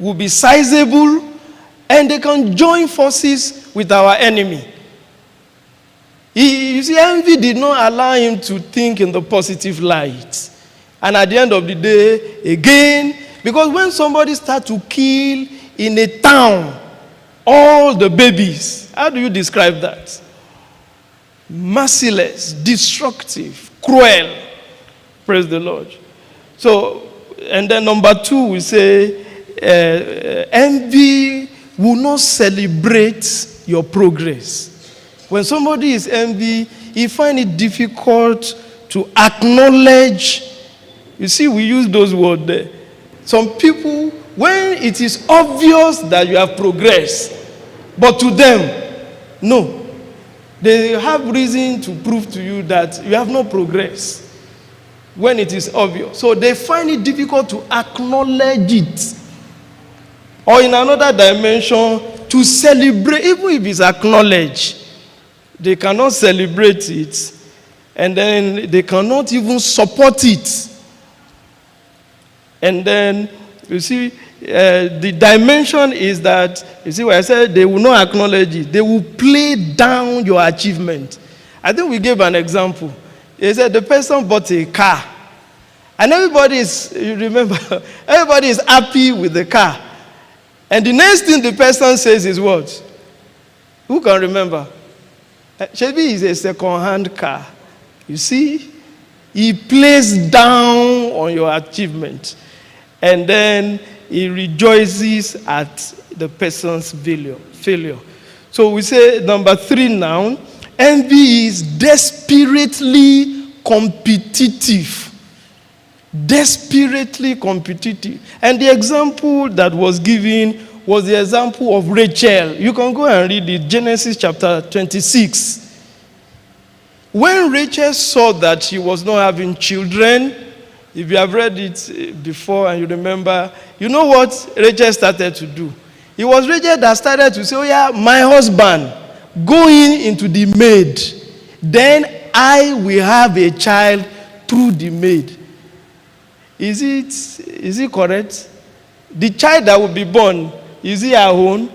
will be sizable, and they can join forces with our enemy. You see, envy did not allow him to think in the positive light. And at the end of the day, again, because when somebody starts to kill in a town all the babies, how do you describe that? Merciless, destructive, cruel. Praise the Lord. So, and then number 2, we say, envy will not celebrate your progress. When somebody is envy, he finds it difficult to acknowledge. You see, we use those words there. Some people, when it is obvious that you have progressed, but to them, no. They have reason to prove to you that you have not progressed when it is obvious. So they find it difficult to acknowledge it. Or in another dimension, to celebrate, even if it's acknowledged, they cannot celebrate it, and then they cannot even support it. And then, you see, the dimension is that, you see what I said, they will not acknowledge it. They will play down your achievement. I think we gave an example. They said the person bought a car. And everybody is, you remember, everybody is happy with the car. And the next thing the person says is what? Who can remember? Chevy is a second-hand car. You see? He plays down on your achievement. And then he rejoices at the person's failure. So we say number 3 now, envy is desperately competitive. Desperately competitive. And the example that was given was the example of Rachel. You can go and read it, Genesis chapter 26. When Rachel saw that she was not having children, if you have read it before and you remember, you know what Rachel started to do? It was Rachel that started to say, oh yeah, my husband, going into the maid, then I will have a child through the maid. Is it correct? The child that will be born, is he our own?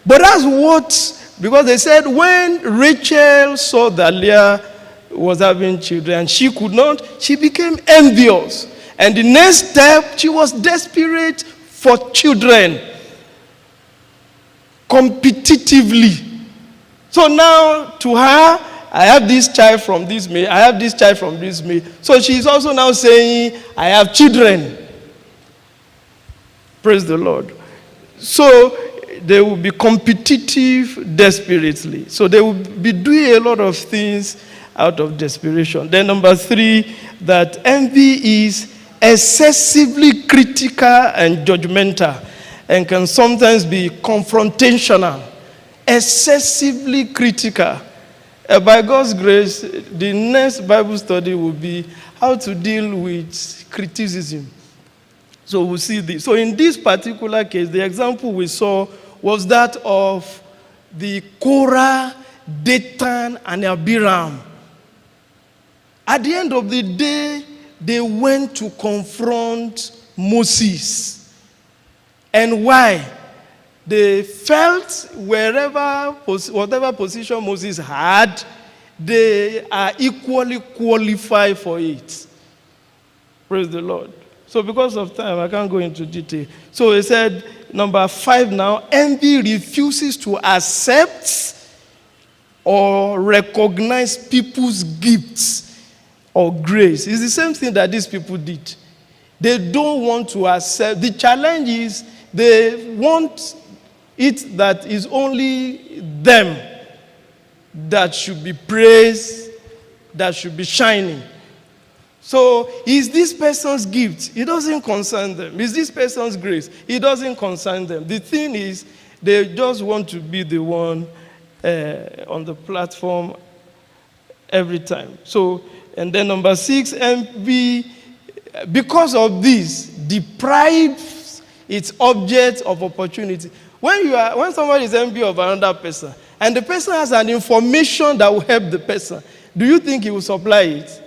But that's what, because they said when Rachel saw that Leah was having children, she could not, she became envious. And the next step, she was desperate for children. Competitively. So now, to her, I have this child from this male, I have this child from this male. So she's also now saying, I have children. Praise the Lord. So they will be competitive desperately. So they will be doing a lot of things out of desperation. Then number 3, that envy is excessively critical and judgmental and can sometimes be confrontational. Excessively critical. By God's grace, the next Bible study will be how to deal with criticism. So we'll see this. So in this particular case, the example we saw was that of the Korah, Dathan, and Abiram. At the end of the day, they went to confront Moses. And why? They felt whatever position Moses had, they are equally qualified for it. Praise the Lord. So because of time, I can't go into detail. So he said, number 5 now, envy refuses to accept or recognize people's gifts or grace. It's the same thing that these people did. They don't want to accept. The challenge is they want it that is only them that should be praised, that should be shining. So, is this person's gift? It doesn't concern them. Is this person's grace? It doesn't concern them. The thing is, they just want to be the one on the platform every time. So, and then number 6, envy, because of this, deprives its object of opportunity. When somebody is envy of another person, and the person has an information that will help the person, do you think he will supply it?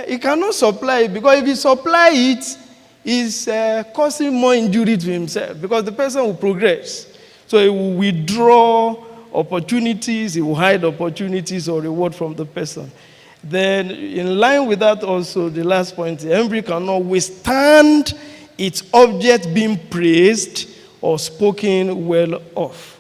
He cannot supply it, because if he supply it, is causing more injury to himself because the person will progress. So he will withdraw opportunities, he will hide opportunities or reward from the person. Then, in line with that, also, the last point, the envy cannot withstand its object being praised or spoken well of.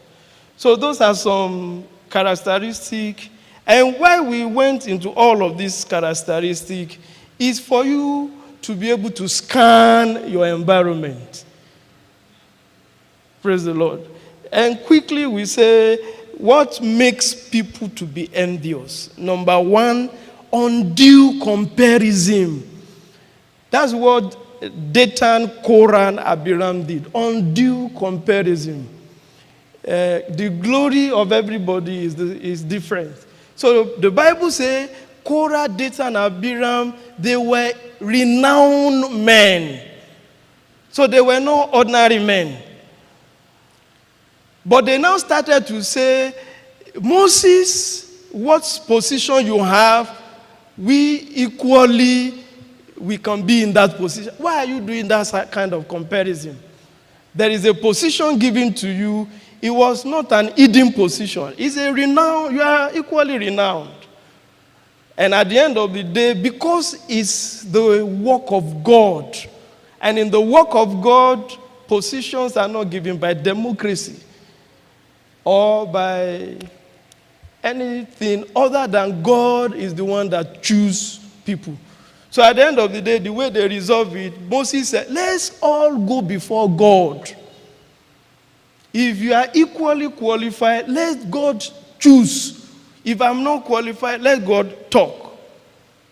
So, those are some characteristics. And why we went into all of these characteristics is for you to be able to scan your environment. Praise the Lord. And quickly we say, what makes people to be envious? Number one, undue comparison. That's what Dathan, Korah, and Abiram did. Undue comparison. The glory of everybody is different. So the Bible says, Korah, Dathan, and Abiram, they were renowned men. So they were not ordinary men. But they now started to say, Moses, what position you have, we can be in that position. Why are you doing that kind of comparison? There is a position given to you. It was not an hidden position. It's a renown. You are equally renowned. And at the end of the day, because it's the work of God, and in the work of God, positions are not given by democracy or by anything other than God is the one that chooses people. So at the end of the day, the way they resolve it, Moses said, let's all go before God. If you are equally qualified, let God choose. If I'm not qualified, let God talk.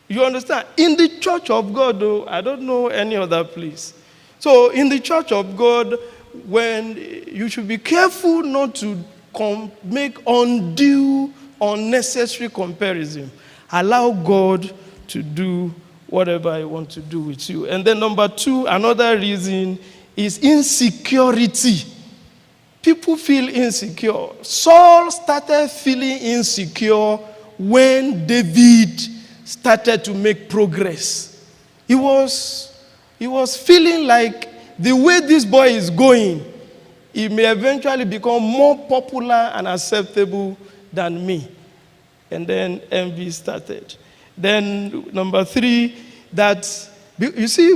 You understand? In the church of God, though, I don't know any other place. So in the church of God, when you should be careful not to make undue, unnecessary comparison. Allow God to do whatever He wants to do with you. And then number two, another reason is insecurity. People feel insecure. Saul started feeling insecure when David started to make progress. He was feeling like the way this boy is going, he may eventually become more popular and acceptable than me. And then envy started. Then number three, that you see,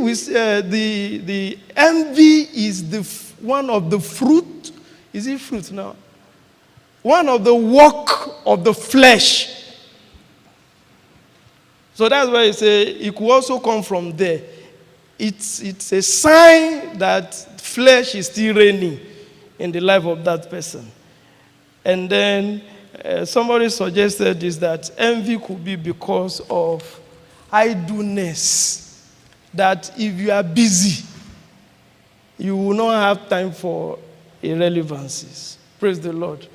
the envy is one of the fruit. Is it fruit now? One of the work of the flesh. So that's why you say it could also come from there. It's a sign that flesh is still reigning in the life of that person. And then somebody suggested is that envy could be because of idleness. That if you are busy, you will not have time for irrelevancies. Praise the Lord.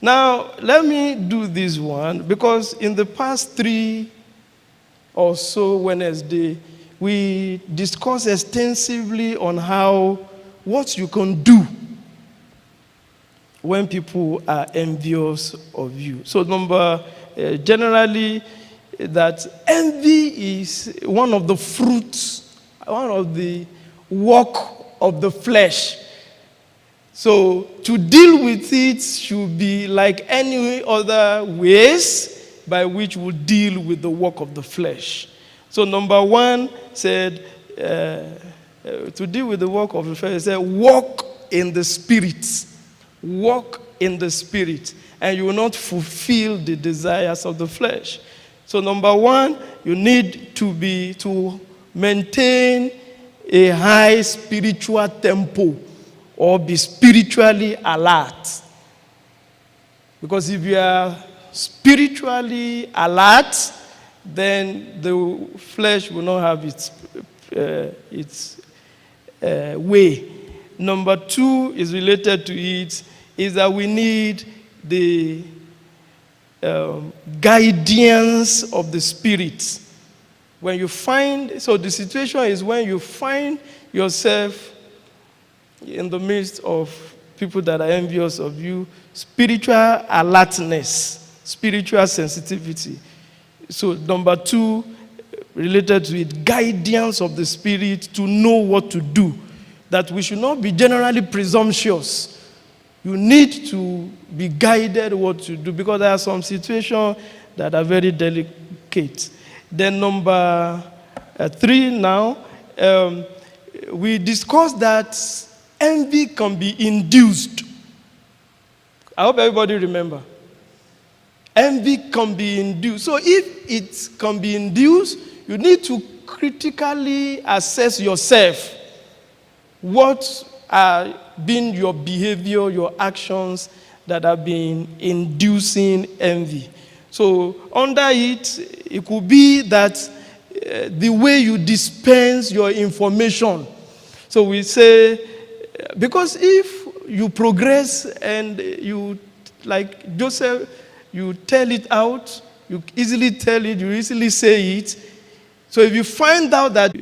Now, let me do this one, because in the past 3 or so Wednesday, we discussed extensively on what you can do when people are envious of you. So generally, that envy is one of the fruits, one of the work of the flesh. So to deal with it should be like any other ways by which we deal with the work of the flesh. So number one said, to deal with the work of the flesh, it said, walk in the Spirit. Walk in the Spirit, and you will not fulfill the desires of the flesh. So number one, you need to maintain a high spiritual tempo, or be spiritually alert. Because if you are spiritually alert, then the flesh will not have its way. Number two is related to it, is that we need the guidance of the Spirit. When you so the situation is when you find yourself in the midst of people that are envious of you, spiritual alertness, spiritual sensitivity. So number two, related to it, guidance of the Spirit to know what to do. That we should not be generally presumptuous. You need to be guided what to do, because there are some situations that are very delicate. Then number 3 now, we discussed that envy can be induced. I hope everybody remember. Envy can be induced. So if it can be induced, you need to critically assess yourself. What are been your behavior, your actions that have been inducing envy? So under it, it could be that the way you dispense your information. So we say, because if you progress and you, like Joseph, you tell it out, you easily tell it, you easily say it. So if you find out that